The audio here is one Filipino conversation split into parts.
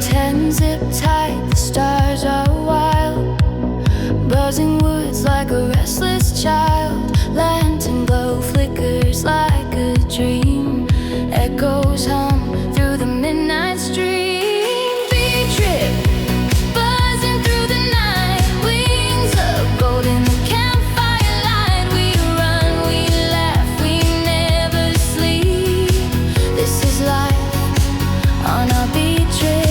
pretend zip tight, the stars are wild. Buzzing woods like a restless child. Lantern glow flickers like a dream. Echoes hum through the midnight stream. Beat trip, buzzing through the night. Wings of gold in the campfire light. We run, we laugh, we never sleep. This is life on a beat trip.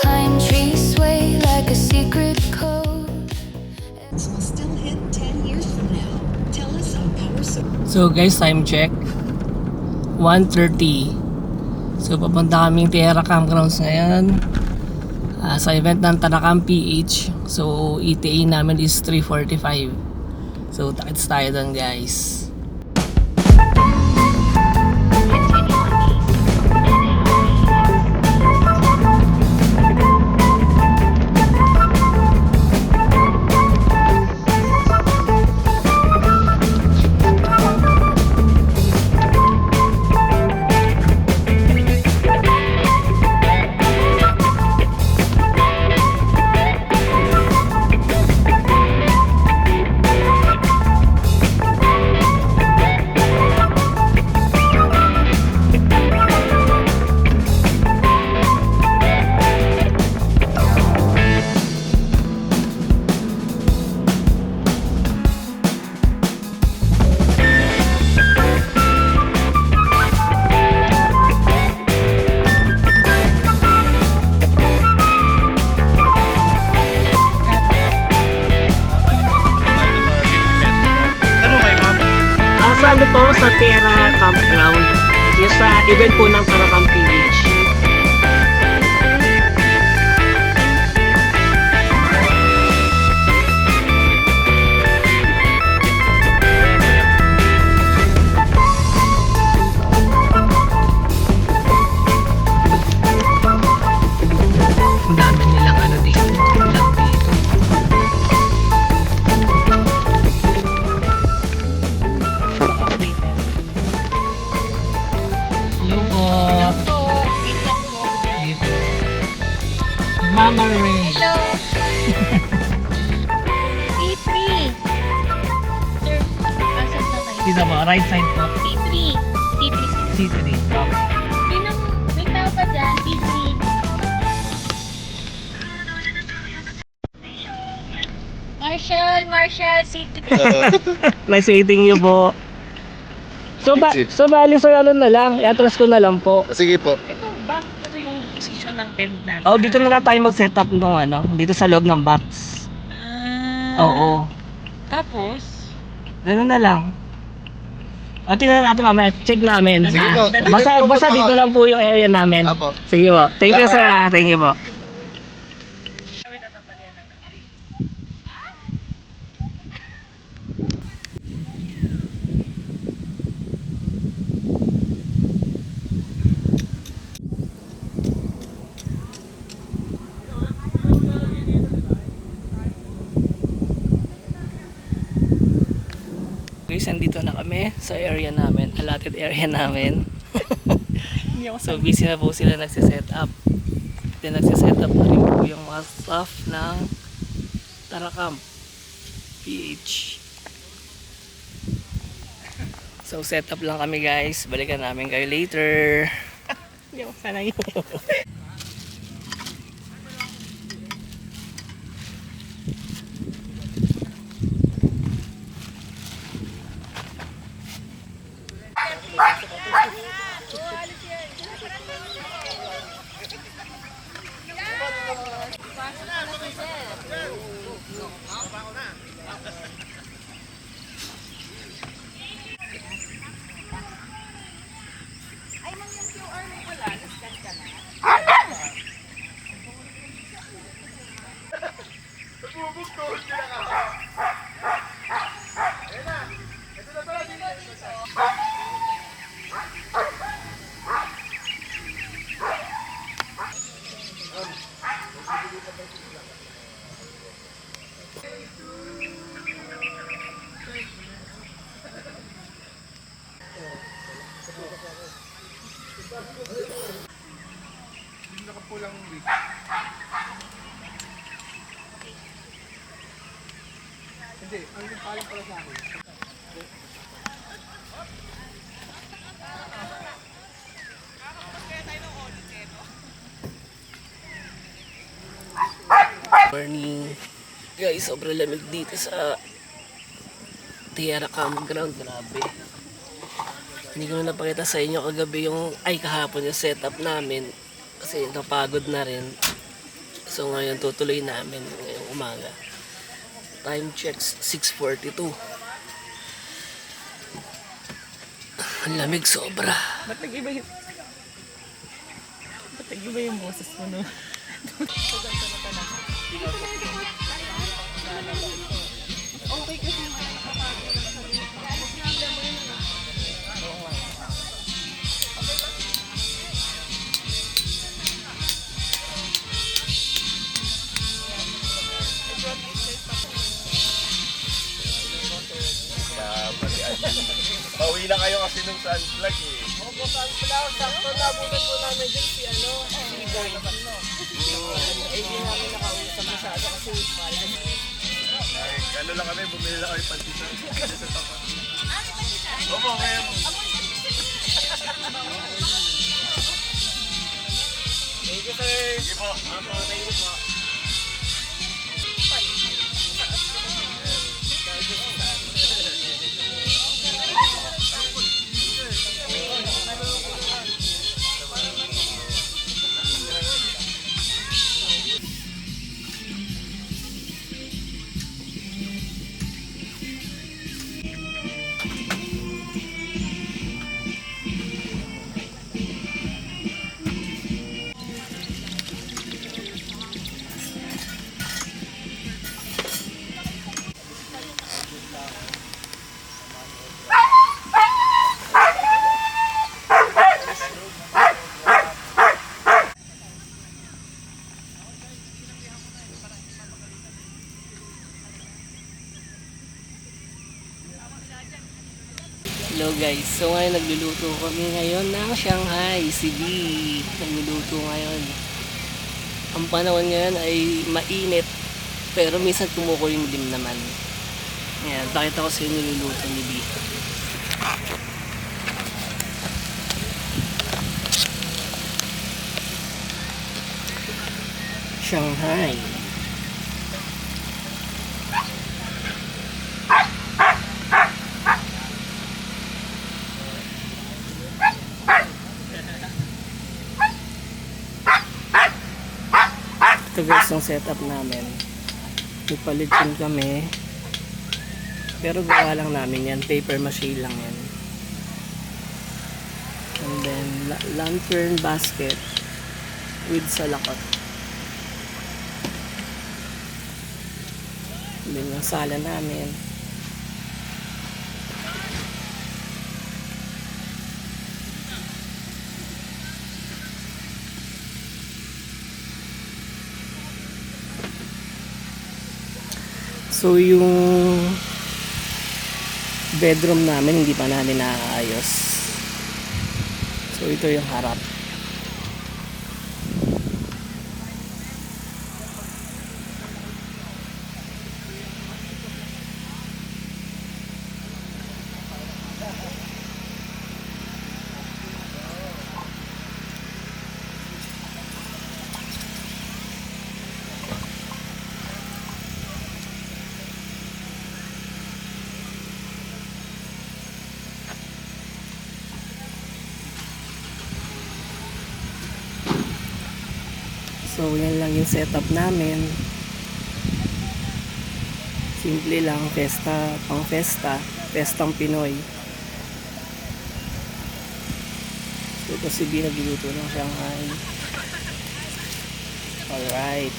Pine trees sway like a secret code. Will still hit 10 years from now. Tell us how power source. So guys, time check 1:30. So papunta kaming Tierra Campgrounds ngayon sa event ng Tarakam PH. So ETA namin is 3:45. So takits tayo doon guys. Ano po sa Tierra Campground, yung sa event po ng Tarakam PH. Ang dami nilang ano dito, lang dito. Mama Ray. Hello. P3. Sir, asan na kayo? Dito po, right side po. P3. P3. C3. May tao pa dyan? P3. Marshall, C3. Nice meeting you po. So bali sir, ano na lang, i-atras ko na lang po. Sige po. Ito, back ito yung position ng tent natin. Oh, dito na lang tayo mag-set up ng ano, dito sa loob ng box. Oo. Tapos? Ganun na lang. O, tingnan natin mamaya, check namin. Sige po. Basta dito lang po yung area namin. Apo. Sige po. Thank you sir. Thank you po. Guys, andito na kami sa area namin, allotted area namin. So busy na po sila nagsiset up. Then nagsiset up na rin po yung mga staff ng Tarakam PH. So set up lang kami guys, balikan namin kayo later. Hindi ako sanay. Morning. Guys, sobrang lamig dito sa Tierra Campground. Grabe. Hindi ko na napakita sa inyo kagabi kahapon yung setup namin. Kasi napagod na rin. So ngayon tutuloy namin ngayong umaga. Time checks 6:42. Ang lamig sobra. Ba't nag-iba yung boses mo, no? Okay kasi Pauwi na kayo kasi nung sunflag eh. Opo, sunflower. Sakto nabutan po namin dun si Boy. Hindi namin nakausap masyado kasi pala. Ay, ano lang kami, bumili lang kami pantisan. Kasi sa tapat. Opo, kaya mo. Thank you, sir. Sige po. Thank you po. Hello guys, so ngayon nagluluto kami ngayon ng Shanghai CB. Nagluluto ngayon. Ang panahon ngayon ay mainit, pero minsan kumukulimlim naman. Ayan, pakita ko sa inyo niluluto ni B. Shanghai. Ito guys yung setup namin. Ipalit kami. Pero gawa lang namin yan. Paper mache lang yan. And then lantern basket with salakot. And then yung sala namin. So yung bedroom namin hindi pa namin naayos. So ito yung harap. So yan lang yung setup namin. Simple lang, festa, pang festa, festang Pinoy. So ito si B nagluluto ng Shanghai. Alright.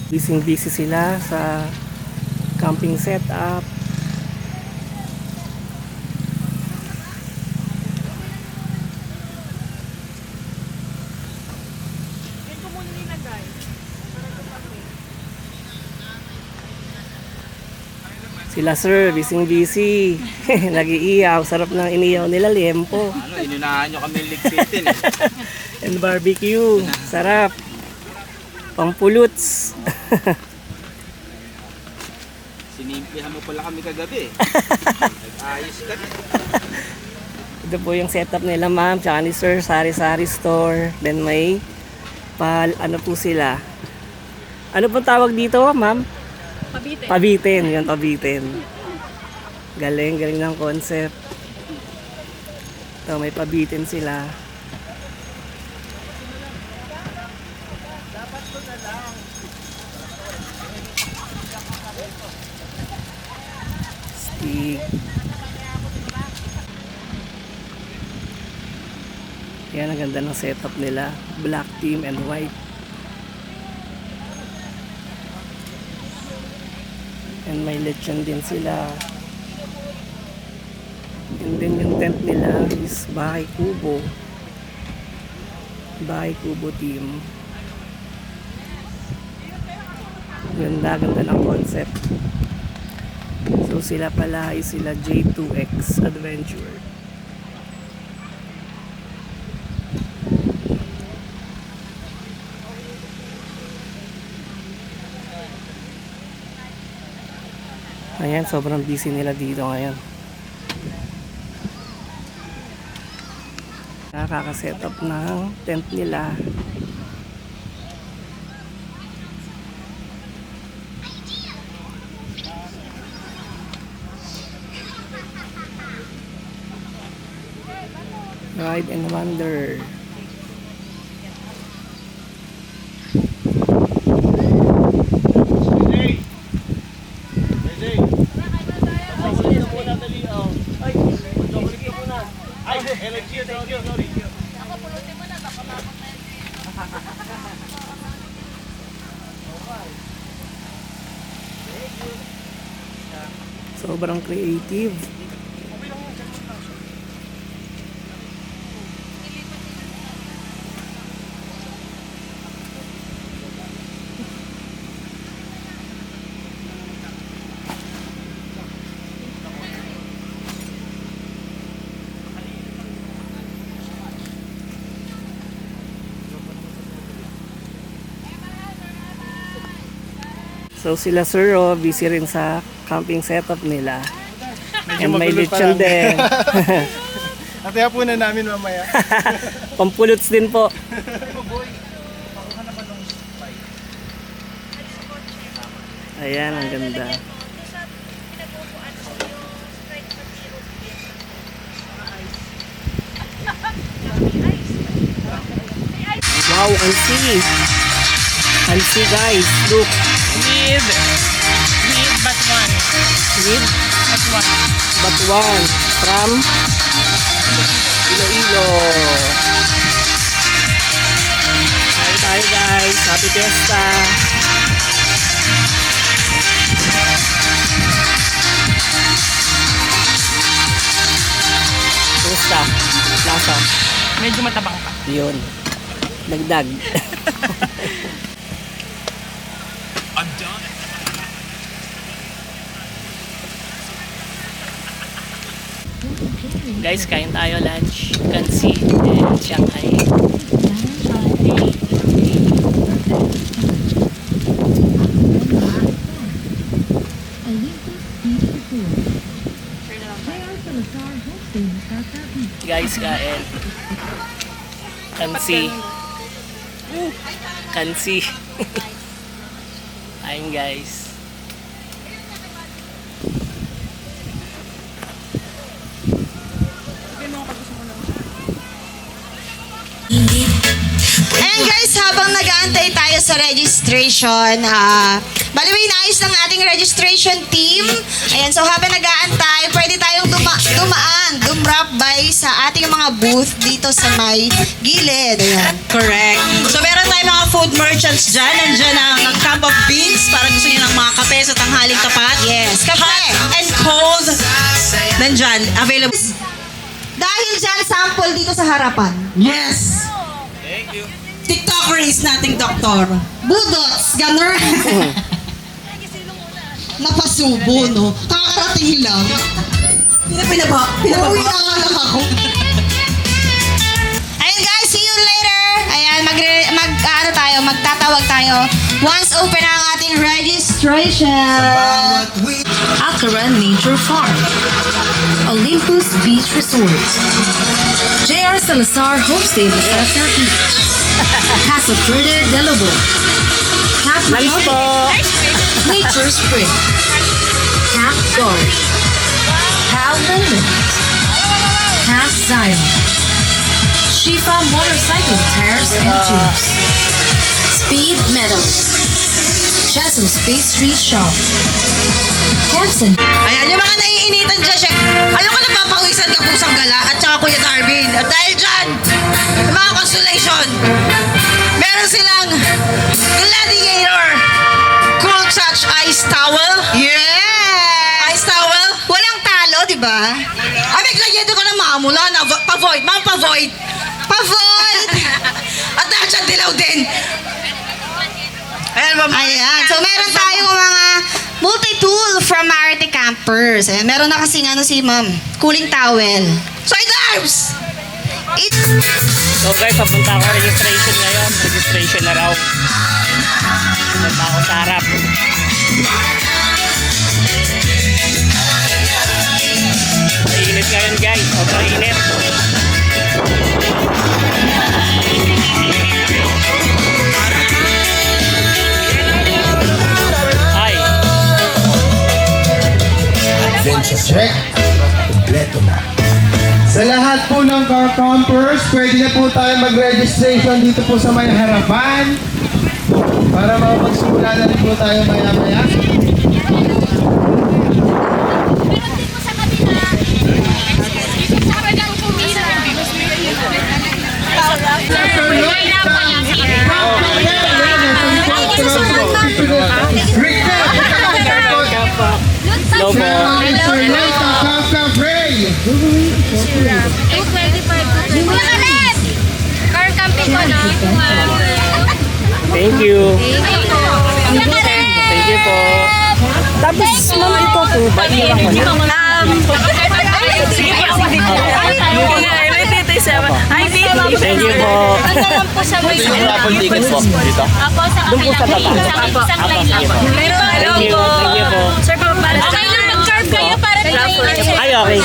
Busy sila sa camping setup. Yan ko muna nilagay. Sila sir, busy. Nag-iiyaw. Sarap ng iniyaw nila, liempo. Ano, inunahan nyo kami ligpitin eh. And barbecue. Sarap. Pampuluts. Sinimplihan mo pala kami kagabi. Nag-ayos kami. Ito po yung setup nila ma'am, tsaka ni sir, sari-sari store. Then may ano po sila. Ano pong tawag dito ma'am? Pabite. Pabitin, yun pabitin. Galing ng concept. Ito, may pabitin sila. Stig. Yan, ang ganda ng setup nila. Black team and white. And may lechon din sila. And then yung tent nila is Bahay Kubo. Bahay Kubo team. Ganda ng concept. So sila pala ay sila J2X Adventure. Ayan, sobrang busy nila dito ngayon. Nakaka-set up ng tent nila. Ride and Wonder. Sobrang creative. So sila sir, busy rin sa camping setup nila. And may lechon din. Nataya po na namin mamaya. Pampuluts din po. Ayan, ang ganda. Wow, ang see. Ang see guys, look. With batuan. With Batuan. Batuan from Iloilo. Hi tayo guys, happy fiesta. Kumusta? Lasa? Medyo matabang pa. Yun. Dagdag. Guys, kain tayo lunch. Kansi and Shanghai. Guys, kain. Kansi. Kansi. Ayun guys. Ayan guys, habang nag-aantay tayo sa registration. Bali, may naayos ng ating registration team. Ayan, so habang nag-aantay, pwede tayong dumrap by sa ating mga booth dito sa may gilid. Ayan. Correct. So meron tayong mga food merchants dyan. Nandyan ang cup of beans para gusto niyo ng mga kape sa tanghaling tapat. Yes, kape. Hot and cold. Nandyan. Available. Dahil dyan, sample dito sa harapan. Yes. Thank you. TikToker is nating doktor. Budots, ganun. Napasubo, no? Kakarating lang. Uuwi na nga lang ako. Ayun guys, see you later. Ayan, magtatawag tayo. Once open ang ating registration. Acaran Nature Farm, Olympus Beach Resort, J.R. Salazar Homestay Lasasa Beach, Casa Verde de Lobo, Cap Republic, Nature Spring, Cap Guard, Cal Lemon, Cap Zion, Shifa Motorcycle Tires and Tubes, Speed Meadows, Chesapeake Space Street Shop, Capson. Ayan, yung mga naiinitan dyan, Chef. Ano ka napapawisan ka pusang gala at saka Kuya Darwin. At dahil dyan, yung mga constellation, meron silang Gladiator Cool Touch Ice Towel. Yeah! Ice towel. Walang talo, di ba? Ay, may Gladiator ka na mamula na pa-void. Ma'am, pa-void. Pa-void! At dahil dyan, dilaw din. Ayan, ma'am. Ayan. So, meron tayong mga multi-tool from Marte Campers. Ayan. Meron na kasing si ma'am, cooling towel. Sidearms! So guys, papunta ako registration ngayon. Registration na raw. Punta ako sa harap. Mainit ngayon guys. Sobrang init. Hi. Adventure check. Kompleto na. Sa lahat po ng car campers, pwede na po tayo mag-registration dito po sa may harapan para makapagsimula na rin po tayo maya-maya. Hello po. Car camping ko na. Thank you. Thank you po. Tapos, ma'am, ito po ba? Ilang ko na. Thank you po. Ano lang po sa may ticket po dito. Apo, sa isang line lang po. Thank you. Thank you po. Sir, okay lang mag-carve kayo para Ay, okay.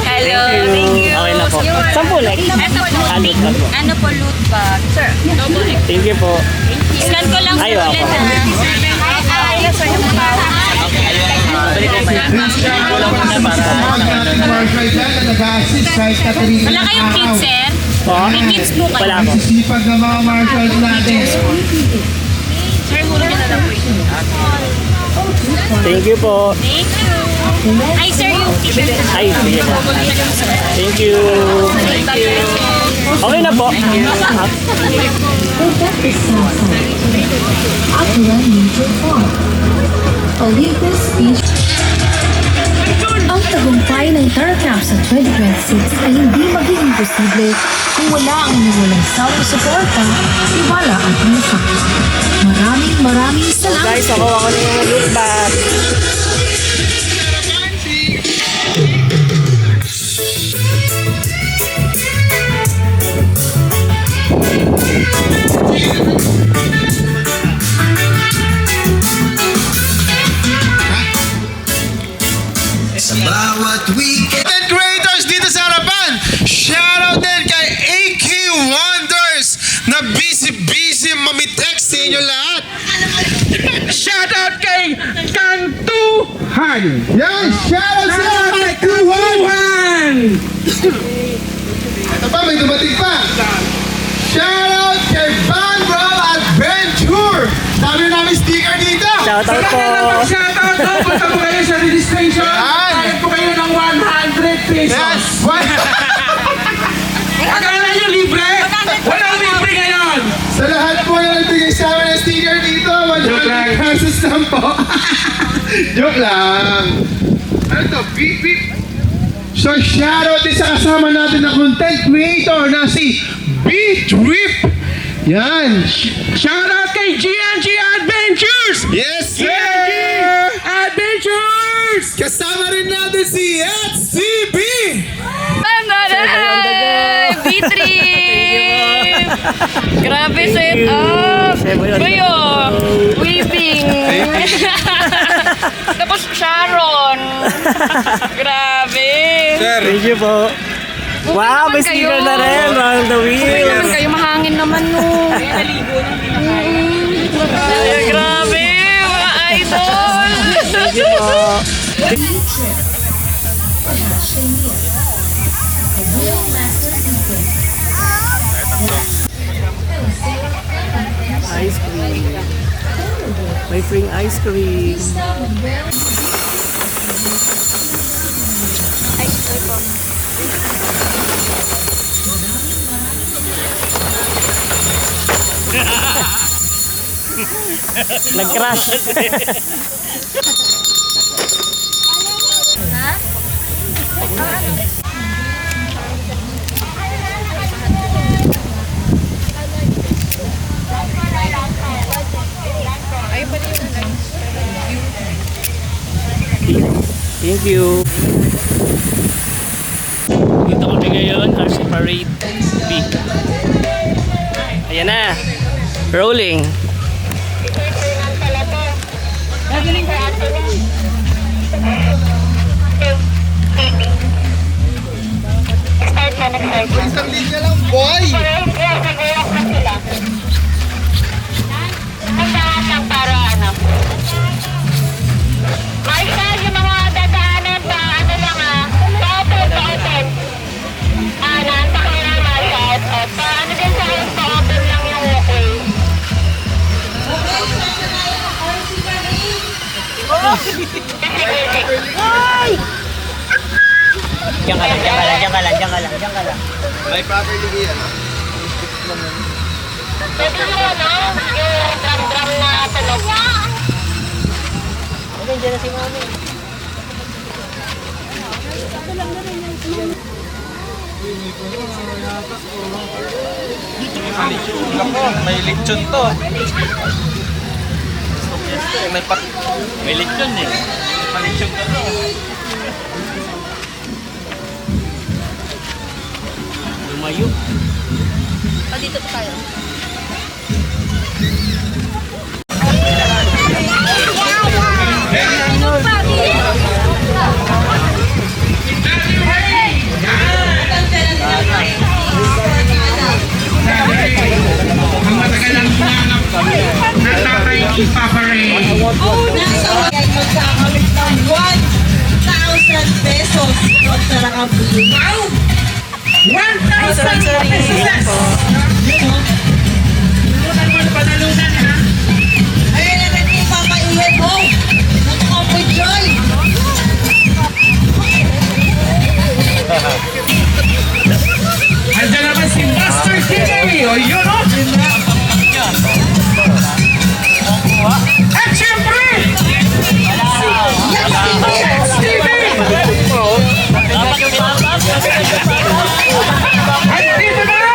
Hello, thank you. Okay na po. Saan po next? Ito po, Alit na po. ano po, loot bag. Sir, Thank you po. scan ko lang po Ay, ako. ulit ha. Wala kayong kids, sir? Po? May kids po kayo. Wala po. Sisipag ng mga marshals natin. Sir, muro nyo na lang po ito. Thank you po. Thank you. Ay, sir, yung t-shirt. Ay, sige po. Thank you. Okay na po. Acaran Nature Farm, Olympus Beach. Ang tagumpay ng Terracamp sa 2026 ay hindi magiging posible kung wala ang walang sawang suporta, tiwala at malasakit. Maraming salamat. Guys, ako na yung loot bag. Sa bawat weekend. Content creators dito sa harapan. Shoutout din kay AK Wonders na busy mamitext sa inyo lahat. Shoutout kay Kantuhan. Yan, shoutout sa Kantuhan. Ito pa, may dumating pa. Shoutout kay Van Yes! Akala nyo libre? Walang libre ngayon! Sa lahat po na nagbigay sa amin ng sticker dito, 100 pesos lang po. Joke lang. Ano to? Beep, beep. So, shoutout din sa kasama natin na content creator na si B-Trip. Yan. Shoutout kay GNG Adventures! Yes, sir! GNG Adventures! Kasama rin natin si SCB. B-trip! Grabe set up! Kuyo, weaving! Tapos Sharon! Grabe! Thank you po. Wow, may sticker na rin. Round the Okay wheel. naman kayo, mahangin naman no. Ay, grabe! Mga idol! Thank you po. Ice cream. May free ice cream. Nag-crash. Thank you. Dito kami ngayon, RC Parade B. Ayan na. Rolling. Isang linya lang, boy! Diyan ka lang. May property yan. May lechon to. May lechon eh. May lechon ka to. Lumayo. Dito pa tayo. Ang matagal ang hinanap ko. Natatay ipaparay. Nasa wagay magkakamit ng 1,000 pesos. Huwag talagang buli. Wow! 1,000 pesos! Panalunan mo, panalunan ha? Ayun na rin yung papaihin mo. Ng Copo Joy. Andiyan naman si Master Kiwi. O yun o! At syempre! Steven! At dito na!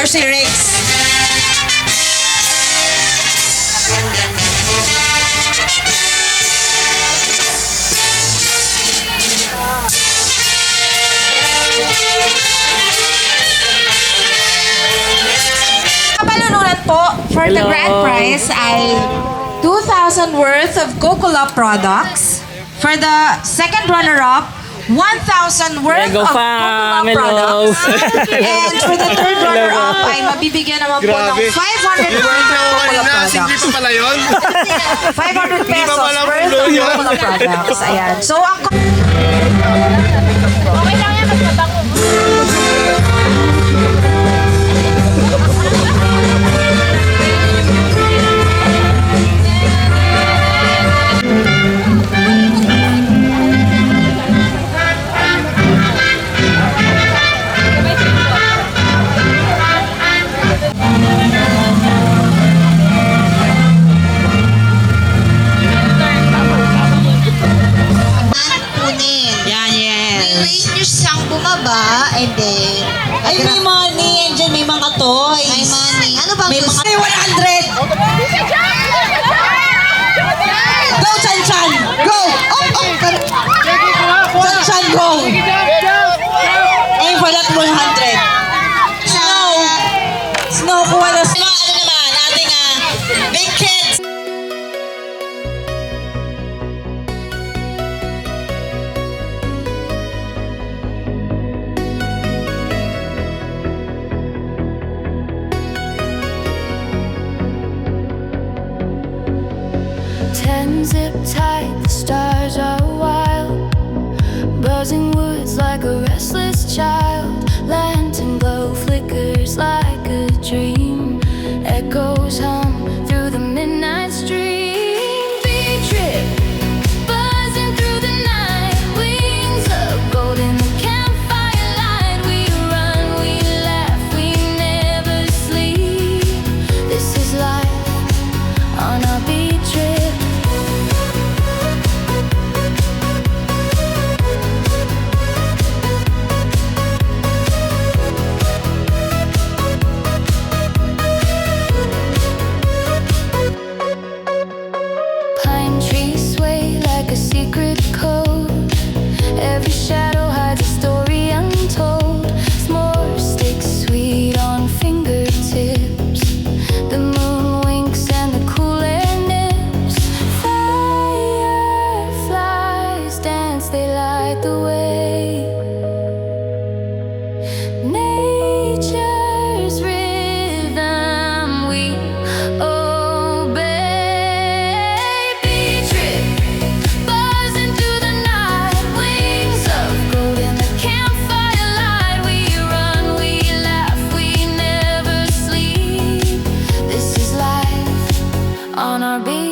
si Rex. Kapalunungan po for the Hello. grand prize ay 2,000 worth of Coca-Cola products. For the second runner-up, 1,000 worth Lego of fam, Coca-Cola hello. products. And for the third runner-up ay mabibigyan naman po ng 500 worth of Coca-Cola products. pala yun. 500 pesos pala worth of blue yun. Coca-Cola products. Ayan. So, ang Okay lang yan, mas mabango. kunin. Yan, yes. Wait nyo siyang bumaba and then... Ay, may money. Andiyan may mga toys. May money. Ano bang May gusto? mga 100. Go, Chan Chan. Go. Chan Chan, go. Aim for that 100. Snow. Snow, kuha na. Mga ano naman, ating big kids. Ten zip tight, the stars are wild. Buzzing woods like a restless child. Lantern glow flickers like a dream. Echoes hum through the midnight stream. Bee trip, buzzing through the night. Wings of gold in the campfire light. We run, we laugh, we never sleep. This is life on our beat trip. Pine trees sway like a secret code. Every shadow hides a story untold. S'more sticks sweet on fingertips. The moon winks and the cool air nips. Fireflies dance, they light the way. Nature's rhythm we obey. Bee trip, buzzing through the night. Wings of gold in the campfire light. We run, we laugh, we never sleep. This is life on our beat.